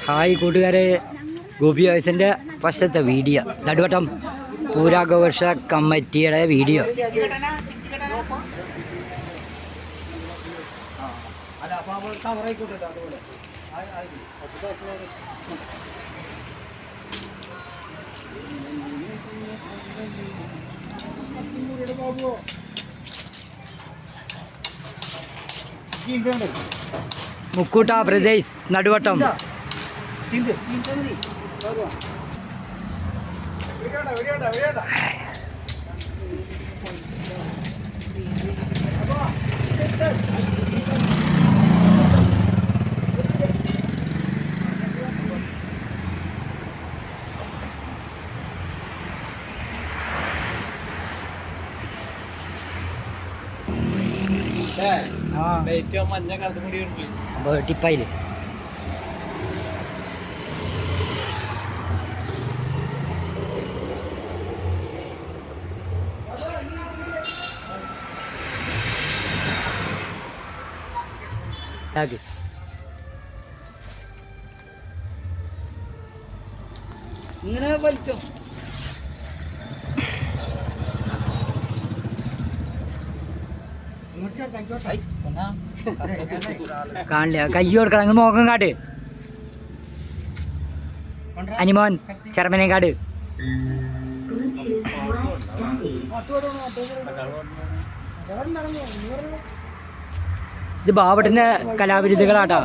Hi കൂട്ടുകാരെ, ഗോപി വയസ്സിൻ്റെ ഫസ്റ്റത്തെ വീഡിയോ, നടുവട്ടം പൂരാഘോഷ കമ്മിറ്റിയുടെ വീഡിയോ. മുക്കൂട്ട ബ്രദേഴ്സ് നടുവട്ടം. ടിപ്പായില് ഇങ്ങനെ വലിച്ചോ. കാണില്ല, കൈ കൊടുക്കണം. അങ്ങ് മോക്കം കാട്ട്. അനിമോൻ ചെറുമനേക്കാട്. ഇത് ബാബുട്ടൻ്റെ കലാവിരുദ്ധകളാട്ടോ.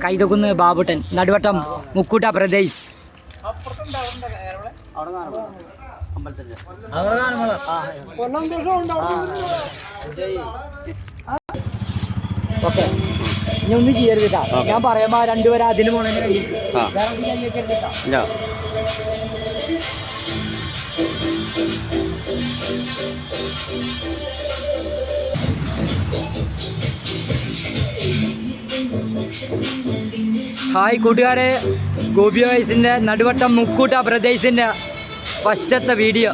കൈതക്കുന്ന് ബാബുട്ടൻ നടുവട്ടം മുക്കൂട്ട പ്രദേശ്. ഓക്കെ, ഇനി ഒന്നും ചെയ്യരുതിട്ടാ. ഞാൻ പറയുമ്പോ രണ്ടുപേരും അതിന് പോണേ ഹായ് കൂട്ടുകാരെ, ഗോപി വയസ്സിൻ്റെ നടുവട്ടം മുക്കൂട്ട പ്രദേശിൻ്റെ ഫസ്റ്റത്തെ വീഡിയോ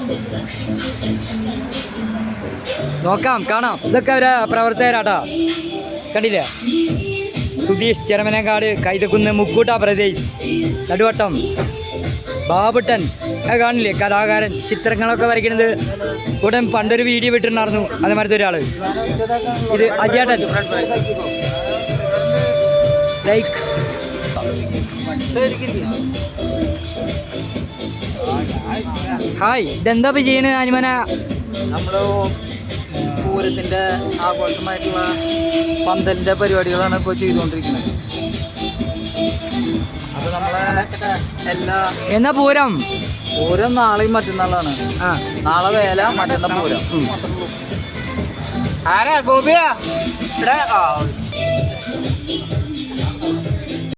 നോക്കാം, കാണാം. ഇതൊക്കെ അവരെ പ്രവർത്തകരാട്ടോ. കണ്ടില്ലേ? സുധീഷ് ചെറുമനേക്കാട്, കൈതക്കുന്ന് മുക്കൂട്ട പ്രദേശ് നടുവട്ടം ബാബുട്ടൻ. അത് കാണില്ലേ, കലാകാരൻ, ചിത്രങ്ങളൊക്കെ വരയ്ക്കുന്നത്. ഉടൻ പണ്ടൊരു വീഡിയോ വിട്ടിട്ടുണ്ടായിരുന്നു അതേമാതിരത്തെ ഒരാൾ. ഇത് അജേട്ടൻ. ലൈക്ക് ഹായ്, ഇതെന്താ ചെയ്യണ അനിമന? നമ്മള് പൂരത്തിന്റെ ആഘോഷമായിട്ടുള്ള പന്തലിന്റെ പരിപാടികളാണ് ഇപ്പോൾ ചെയ്തുകൊണ്ടിരിക്കുന്നത്. അത് നമ്മളെ എന്നാ പൂരം? പൂരം നാളെയും മറ്റന്നാളാണ്. നാളെ വേല, മറ്റന്നാൾ പൂരം. ആരാ ഗോപിയാ?